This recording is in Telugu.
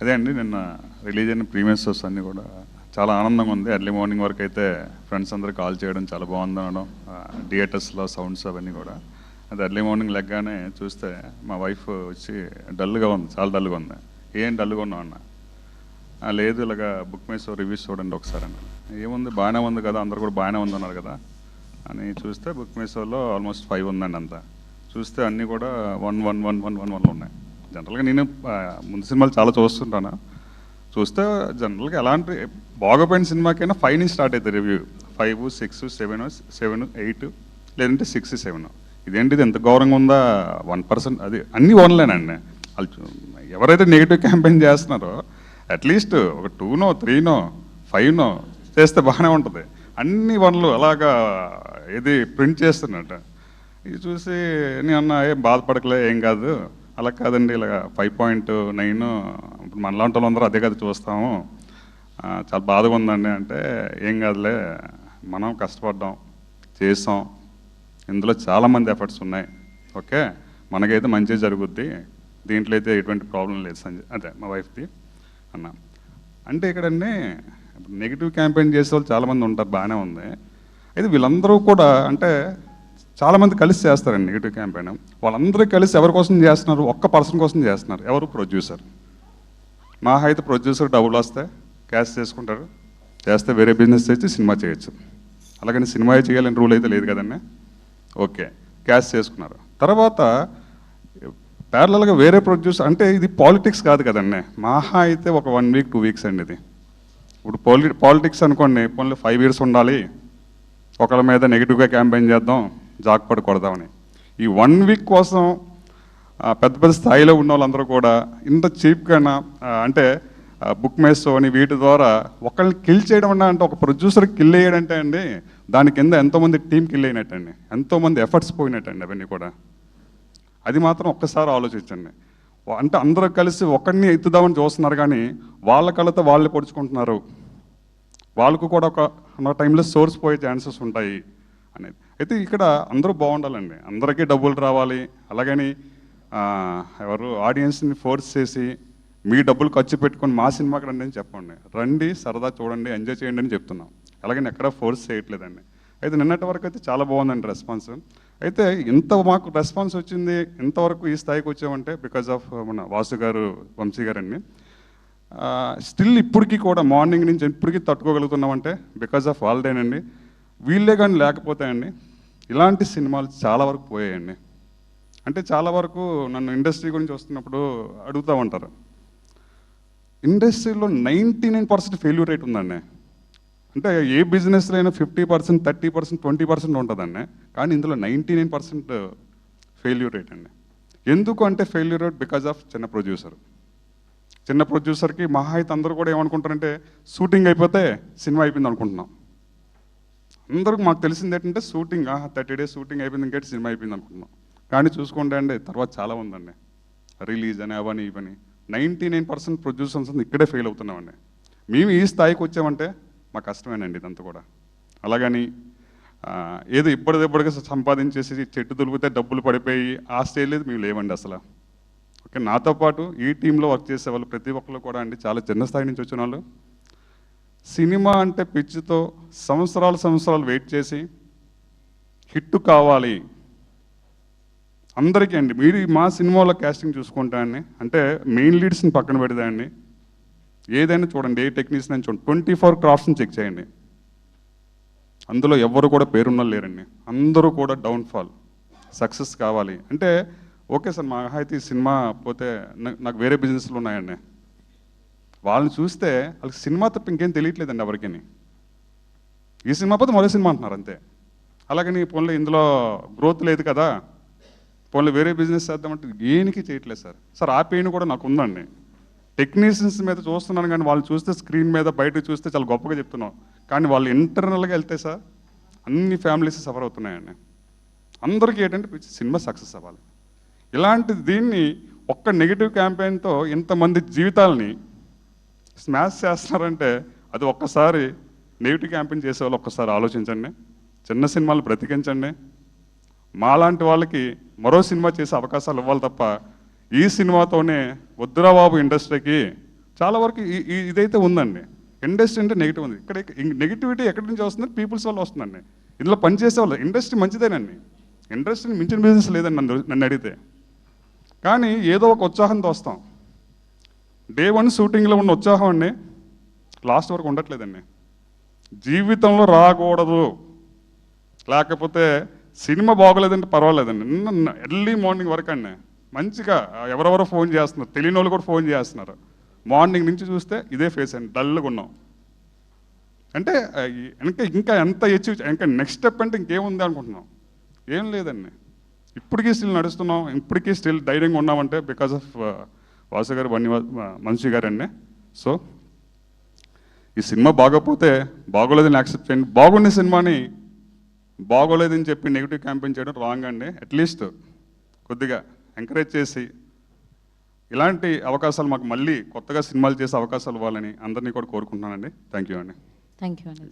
అదే అండి, నిన్న రిలీజ్ అయిన ప్రీమియర్ షోస్ అన్నీ కూడా చాలా ఆనందంగా ఉంది. ఎర్లీ మార్నింగ్ వరకు అయితే ఫ్రెండ్స్ అందరూ కాల్ చేయడం చాలా బాగుంది అనడం, థియేటర్స్లో సౌండ్స్ అవన్నీ కూడా. అది ఎర్లీ మార్నింగ్ లెగ్గానే చూస్తే మా వైఫ్ వచ్చి డల్గా ఉంది, చాలా డల్గా ఉంది. ఏం డల్గా ఉన్నావు అన్న. లేదు ఇలాగా బుక్ మై షో రివ్యూస్ చూడండి ఒకసారి అన్న. ఏముంది బాగానే ఉంది కదా, అందరు కూడా బాగానే ఉందన్నారు కదా అని చూస్తే బుక్ మై షోలో ఆల్మోస్ట్ 5 ఉందండి. అంతా చూస్తే అన్నీ కూడా 1 ఉన్నాయి. జనరల్గా నేను ముందు సినిమాలు చాలా చూస్తుంటాను. చూస్తే జనరల్గా ఎలాంటి బాగోపోయిన సినిమాకైనా 5 నుంచి స్టార్ట్ అవుతుంది రివ్యూ. 5, 6, 7, 8 లేదంటే 6, 7. ఇదేంటిది ఎంత ఘోరంగా ఉందా, 1%. అది అన్నీ ఓన్లేనండి. వాళ్ళు ఎవరైతే నెగిటివ్ క్యాంపెయిన్ చేస్తున్నారో అట్లీస్ట్ ఒక 2నో 3నో 5నో చేస్తే బాగానే ఉంటుంది. అన్ని 1లు అలాగా ఇది ప్రింట్ చేస్తున్నట్టు. ఇది చూసి నేను అన్న ఏం బాధపడకలే, ఏం కాదు. అలా కాదండి, ఇలా 5.9 ఇప్పుడు మనలాంటి వాళ్ళందరూ అదే కదా చూస్తాము, చాలా బాధగా ఉందండి అంటే, ఏం కాదులే, మనం కష్టపడ్డాం, చేసాం, ఇందులో చాలామంది ఎఫర్ట్స్ ఉన్నాయి, ఓకే, మనకైతే మంచిగా జరుగుద్ది, దీంట్లో అయితే ఎటువంటి ప్రాబ్లం లేదు సంజయ్, అదే మా వైఫ్ది అన్న. అంటే ఇక్కడండి నెగిటివ్ క్యాంపెయిన్ చేసే వాళ్ళు చాలామంది ఉంటారు, బాగానే ఉంది. అయితే వీళ్ళందరూ కూడా అంటే చాలామంది కలిసి చేస్తారండి నెగిటివ్ క్యాంపెయిన్. వాళ్ళందరూ కలిసి ఎవరి కోసం చేస్తున్నారు, ఒక్క పర్సన్ కోసం చేస్తున్నారు. ఎవరు? ప్రొడ్యూసర్. మా అయితే ప్రొడ్యూసర్ డబ్బులు వస్తే క్యాష్ చేసుకుంటారు, చేస్తే వేరే బిజినెస్ చేసి సినిమా చేయొచ్చు. అలాగని సినిమా చేయాలని రూల్ అయితే లేదు కదండి. ఓకే, క్యాష్ చేసుకున్నారు. తర్వాత ప్యారలల్గా వేరే ప్రొడ్యూసర్, అంటే ఇది పాలిటిక్స్ కాదు కదండి. మహా అయితే ఒక 1 వీక్ 2 వీక్స్ అండి ఇది. ఇప్పుడు పాలిటిక్స్ అనుకోండి, పోన్లీ 5 years ఉండాలి, ఒకళ్ళ మీద నెగిటివ్గా క్యాంపెయిన్ చేద్దాం, జాక్పడి కొడదామని. ఈ 1 వీక్ కోసం పెద్ద పెద్ద స్థాయిలో ఉన్న వాళ్ళందరూ కూడా ఇంత చీప్గా అంటే బుక్ మై షో అని వీటి ద్వారా ఒకళ్ళని కిల్ చేయడం అన్నా, అంటే ఒక ప్రొడ్యూసర్ కిల్ అయ్యాడంటే అండి, దాని కింద ఎంతోమంది టీం కిల్ అయినట్టండి, ఎంతోమంది ఎఫర్ట్స్ పోయినట్టండి అవన్నీ కూడా. అది మాత్రం ఒక్కసారి ఆలోచించండి. అంటే అందరూ కలిసి ఒకరిని ఎత్తుదామని చూస్తున్నారు, కానీ వాళ్ళ కళ్ళతో వాళ్ళే పొడుచుకుంటున్నారు. వాళ్ళకు కూడా ఒక టైంలో సోర్స్ పోయే ఛాన్సెస్ ఉంటాయి అనేది. అయితే ఇక్కడ అందరూ బాగుండాలండి, అందరికీ డబ్బులు రావాలి. అలాగని ఎవరు ఆడియన్స్ని ఫోర్స్ చేసి మీ డబ్బులు ఖర్చు పెట్టుకొని మా సినిమాకి రండి అని చెప్పండి. రండి, సరదా చూడండి, ఎంజాయ్ చేయండి అని చెప్తున్నాం. అలాగని ఎక్కడా ఫోర్స్ చేయట్లేదండి. అయితే నిన్నటి వరకు అయితే చాలా బాగుందండి రెస్పాన్స్. అయితే ఇంత మాకు రెస్పాన్స్ వచ్చింది, ఇంతవరకు ఈ స్థాయికి వచ్చామంటే బికాజ్ ఆఫ్ మన వాసు గారు, వంశీ గారండి. స్టిల్ ఇప్పటికీ కూడా మార్నింగ్ నుంచి ఇప్పటికీ తట్టుకోగలుగుతున్నామంటే బికాజ్ ఆఫ్ వాళ్ళదేనండి. వీళ్ళే కానీ లేకపోతే అండి ఇలాంటి సినిమాలు చాలా వరకు పోయాయండి. అంటే చాలా వరకు నన్ను ఇండస్ట్రీ గురించి వస్తున్నప్పుడు అడుగుతూ ఉంటారు, ఇండస్ట్రీలో 99% ఫెయిల్యూర్ రేట్ ఉందండి. అంటే ఏ బిజినెస్లో అయినా 50%, 30%, 20% ఉంటుందండి. కానీ ఇందులో 99% ఫెయిల్యూర్ రేట్ అండి. ఎందుకు అంటే ఫెయిల్యూర్ రేట్ బికాజ్ ఆఫ్ చిన్న ప్రొడ్యూసర్. చిన్న ప్రొడ్యూసర్కి మహా అయితే అందరూ కూడా ఏమనుకుంటారంటే షూటింగ్ అయిపోతే సినిమా అయిపోయింది అనుకుంటున్నాం. అందరికి మాకు తెలిసింది ఏంటంటే షూటింగ్ 30 days షూటింగ్ అయిపోయింది, ఇంకేంటి సినిమా అయిపోయింది అనుకుంటున్నాం. కానీ చూసుకోండి అండి, తర్వాత చాలా ఉందండి, రిలీజ్ అని అవని ఇవని. 99% ప్రొడ్యూసర్స్ ఇక్కడే ఫెయిల్ అవుతున్నామండి. మేము ఈ స్థాయికి వచ్చామంటే మా కష్టమేనండి ఇదంతా కూడా. అలాగని ఏదో ఇప్పటిదిప్పటిగా సంపాదించేసి చెట్టు దులిపితే డబ్బులు పడిపోయి ఆ స్టేజ్ మేము లేవండి అసలు. ఓకే, నాతో పాటు ఈ టీంలో వర్క్ చేసే వాళ్ళు ప్రతి ఒక్కరు కూడా అండి చాలా చిన్న స్థాయి నుంచి వచ్చిన వాళ్ళు. సినిమా అంటే పిచ్చితో సంవత్సరాలు వెయిట్ చేసి హిట్ కావాలి అందరికీ అండి. మీరు మా సినిమాలో క్యాస్టింగ్ చూసుకుంటా అండి, అంటే మెయిన్ లీడ్స్ని పక్కన పెడదా అండి, ఏదైనా చూడండి, ఏ టెక్నీషియన్ అని చూడండి, 24 క్రాఫ్ట్స్ని చెక్ చేయండి, అందులో ఎవరు కూడా పేరున్న లేరండి. అందరూ కూడా డౌన్ఫాల్. సక్సెస్ కావాలి అంటే ఓకే సార్, మా అయితే ఈ సినిమా పోతే నాకు వేరే బిజినెస్లు ఉన్నాయండి. వాళ్ళని చూస్తే వాళ్ళకి సినిమా తప్ప ఇంకేం తెలియట్లేదండి ఎవరికి. ఈ సినిమా పోతే మరో సినిమా అంటున్నారు అంతే. అలాగని పోన్లే ఇందులో గ్రోత్ లేదు కదా, పోన్లే వేరే బిజినెస్ చేద్దామంటే ఏనికి చేయట్లేదు సార్. సార్ ఆ పెయిన్ కూడా నాకు ఉందండి. టెక్నీషియన్స్ మీద చూస్తున్నాను, కానీ వాళ్ళు చూస్తే స్క్రీన్ మీద బయట చూస్తే చాలా గొప్పగా చెప్తున్నాం, కానీ వాళ్ళు ఇంటర్నల్గా వెళ్తే సార్ అన్ని ఫ్యామిలీస్ సఫర్ అవుతున్నాయండి. అందరికీ ఏంటంటే సినిమా సక్సెస్ అవ్వాలి. ఇలాంటి దీన్ని ఒక్క నెగిటివ్ క్యాంపెయిన్తో ఇంతమంది జీవితాలని స్మాష్ చేస్తున్నారంటే అది ఒక్కసారి నెగిటివ్ క్యాంపెయిన్ చేసేవాళ్ళు ఒక్కసారి ఆలోచించండి. చిన్న సినిమాలు బ్రతికించండి. మాలాంటి వాళ్ళకి మరో సినిమా చేసే అవకాశాలు ఇవ్వాలి తప్ప ఈ సినిమాతోనే వద్దురా బాబు ఇండస్ట్రీకి చాలా వరకు ఇదైతే ఉందండి. ఇండస్ట్రీ అంటే నెగిటివ్ ఉంది. ఇక్కడ నెగిటివిటీ ఎక్కడి నుంచి వస్తుంది? పీపుల్స్ వల్ల వస్తుందండి. ఇందులో పనిచేసే వాళ్ళు ఇండస్ట్రీ మంచిదేనండి, ఇండస్ట్రీని మించిన బిజినెస్ లేదండి నన్ను అడిగితే. కానీ ఏదో ఒక ఉత్సాహంతో వస్తాం. డే 1 షూటింగ్లో ఉన్న ఉత్సాహం అండి లాస్ట్ వరకు ఉండట్లేదండి. జీవితంలో రాకూడదు, లేకపోతే సినిమా బాగోలేదంటే పర్వాలేదండి. నిన్న ఎర్లీ మార్నింగ్ వరకు అండి మంచిగా ఎవరెవరో ఫోన్ చేస్తున్నారు, తెలియని వాళ్ళు కూడా ఫోన్ చేస్తున్నారు. మార్నింగ్ నుంచి చూస్తే ఇదే ఫేస్ అండి, డల్గా ఉన్నాం. అంటే ఇంకా ఎంత ఇంకా నెక్స్ట్ స్టెప్ అంటే ఇంకేముంది అనుకుంటున్నాం. ఏం లేదండి, ఇప్పటికీ స్టిల్ నడుస్తున్నాం, ఇప్పటికీ స్టిల్ ధైర్యంగా ఉన్నామంటే బికాస్ ఆఫ్ వాసు గారు, మనిషి గారండి. సో ఈ సినిమా బాగోపోతే బాగోలేదని యాక్సెప్ట్ చేయండి. బాగుండే సినిమాని బాగోలేదని చెప్పి నెగిటివ్ క్యాంపెయిన్ చేయడం రాంగ్ అండి. అట్లీస్ట్ కొద్దిగా ఎంకరేజ్ చేసి ఇలాంటి అవకాశాలు మాకు మళ్ళీ కొత్తగా సినిమాలు చేసే అవకాశాలు ఇవ్వాలని అందరినీ కూడా కోరుకుంటున్నానండి. థ్యాంక్ యూ అండి. థ్యాంక్ యూ అండి.